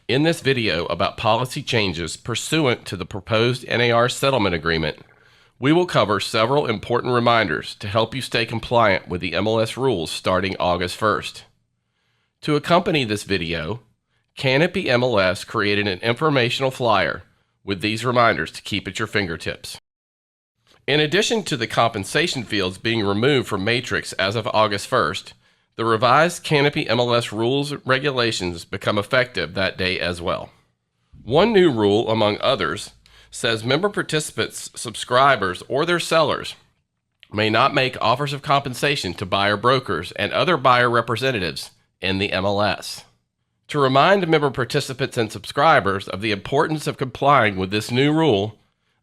In this video about policy changes pursuant to the proposed NAR settlement agreement, we will cover several important reminders to help you stay compliant with the MLS rules starting August 1st. To accompany this video, Canopy MLS created an informational flyer with these reminders to keep at your fingertips. In addition to the compensation fields being removed from Matrix as of August 1st, the revised Canopy MLS rules and regulations become effective that day as well. One new rule, among others, says member participants, subscribers, or their sellers may not make offers of compensation to buyer brokers and other buyer representatives in the MLS. To remind member participants and subscribers of the importance of complying with this new rule,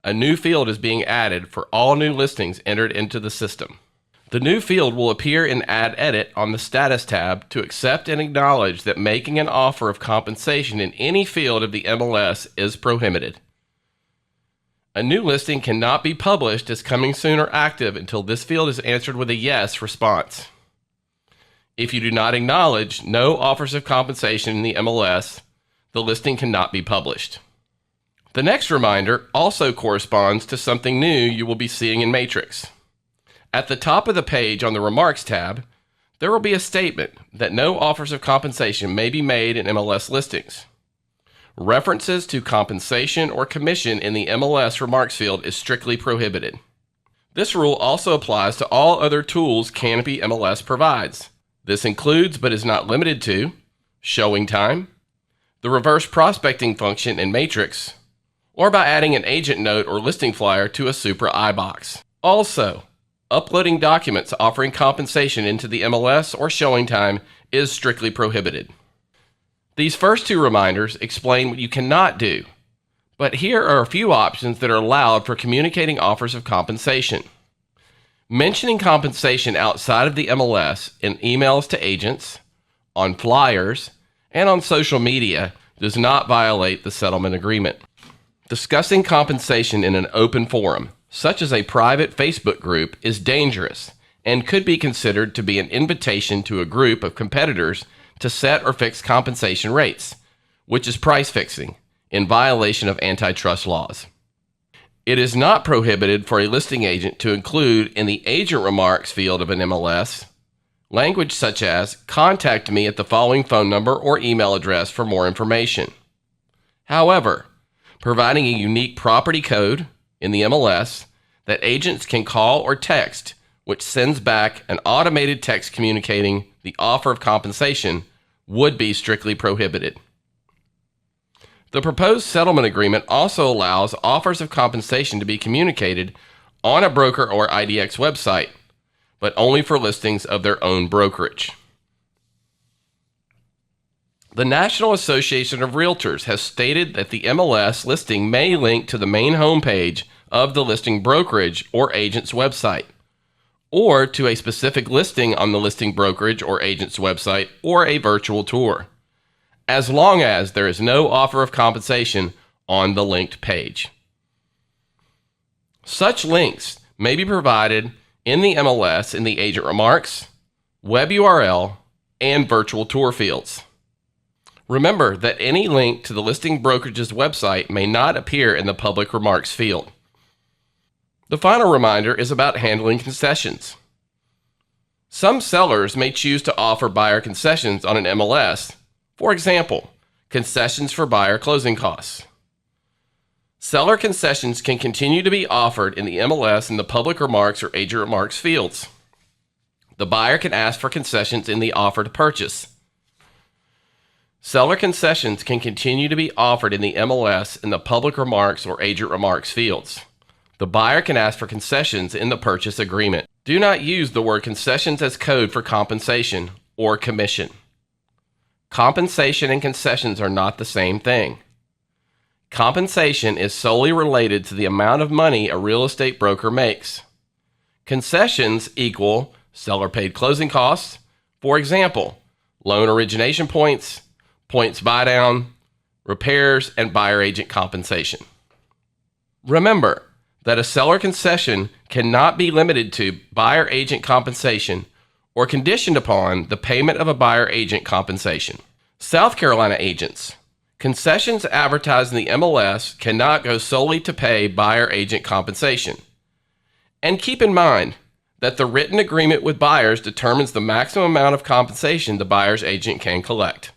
a new field is being added for all new listings entered into the system. The new field will appear in Add Edit on the Status tab to accept and acknowledge that making an offer of compensation in any field of the MLS is prohibited. A new listing cannot be published as coming soon or active until this field is answered with a yes response. If you do not acknowledge no offers of compensation in the MLS, the listing cannot be published. The next reminder also corresponds to something new you will be seeing in Matrix. At the top of the page on the Remarks tab, there will be a statement that no offers of compensation may be made in MLS listings. References to compensation or commission in the MLS Remarks field is strictly prohibited. This rule also applies to all other tools Canopy MLS provides. This includes, but is not limited to, showing time, the reverse prospecting function in Matrix, or by adding an agent note or listing flyer to a Supra iBox. Also, uploading documents offering compensation into the MLS or showing time is strictly prohibited. These first two reminders explain what you cannot do, but here are a few options that are allowed for communicating offers of compensation. Mentioning compensation outside of the MLS in emails to agents, on flyers, and on social media does not violate the settlement agreement. Discussing compensation in an open forum, such as a private Facebook group, is dangerous and could be considered to be an invitation to a group of competitors to set or fix compensation rates, which is price fixing, in violation of antitrust laws. It is not prohibited for a listing agent to include in the agent remarks field of an MLS language such as, "Contact me at the following phone number or email address for more information." However, providing a unique property code in the MLS that agents can call or text, which sends back an automated text communicating the offer of compensation, would be strictly prohibited. The proposed settlement agreement also allows offers of compensation to be communicated on a broker or IDX website, but only for listings of their own brokerage. The National Association of Realtors has stated that the MLS listing may link to the main homepage of the listing brokerage or agent's website, or to a specific listing on the listing brokerage or agent's website, or a virtual tour, as long as there is no offer of compensation on the linked page. Such links may be provided in the MLS in the agent remarks, web URL, and virtual tour fields. Remember that any link to the listing brokerage's website may not appear in the public remarks field. The final reminder is about handling concessions. Some sellers may choose to offer buyer concessions on an MLS, for example, concessions for buyer closing costs. Seller concessions can continue to be offered in the MLS in the public remarks or agent remarks fields. The buyer can ask for concessions in the offer to purchase. Seller concessions can continue to be offered in the MLS in the public remarks or agent remarks fields. The buyer can ask for concessions in the purchase agreement. Do not use the word concessions as code for compensation or commission. Compensation and concessions are not the same thing. Compensation is solely related to the amount of money a real estate broker makes. Concessions equal seller paid closing costs, for example, loan origination points, points buy down, repairs, and buyer agent compensation. Remember that a seller concession cannot be limited to buyer agent compensation or conditioned upon the payment of a buyer agent compensation. South Carolina agents Concessions advertised in the MLS cannot go solely to pay buyer agent compensation. And keep in mind that the written agreement with buyers determines the maximum amount of compensation the buyer's agent can collect.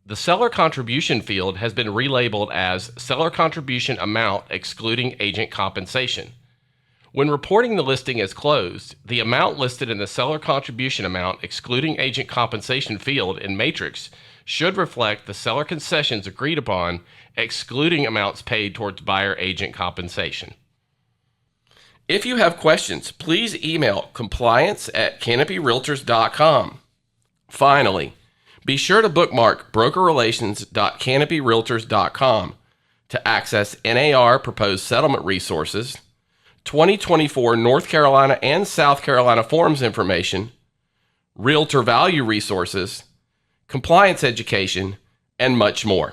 The seller contribution field has been relabeled as seller contribution amount excluding agent compensation. When reporting the listing as closed, the amount listed in the seller contribution amount excluding agent compensation field in Matrix should reflect the seller concessions agreed upon, excluding amounts paid towards buyer agent compensation. If you have questions, please email compliance@canopyrealtors.com. Finally, be sure to bookmark brokerrelations.canopyrealtors.com to access NAR proposed settlement resources, 2024 North Carolina and South Carolina forms information, realtor value resources, compliance education, and much more.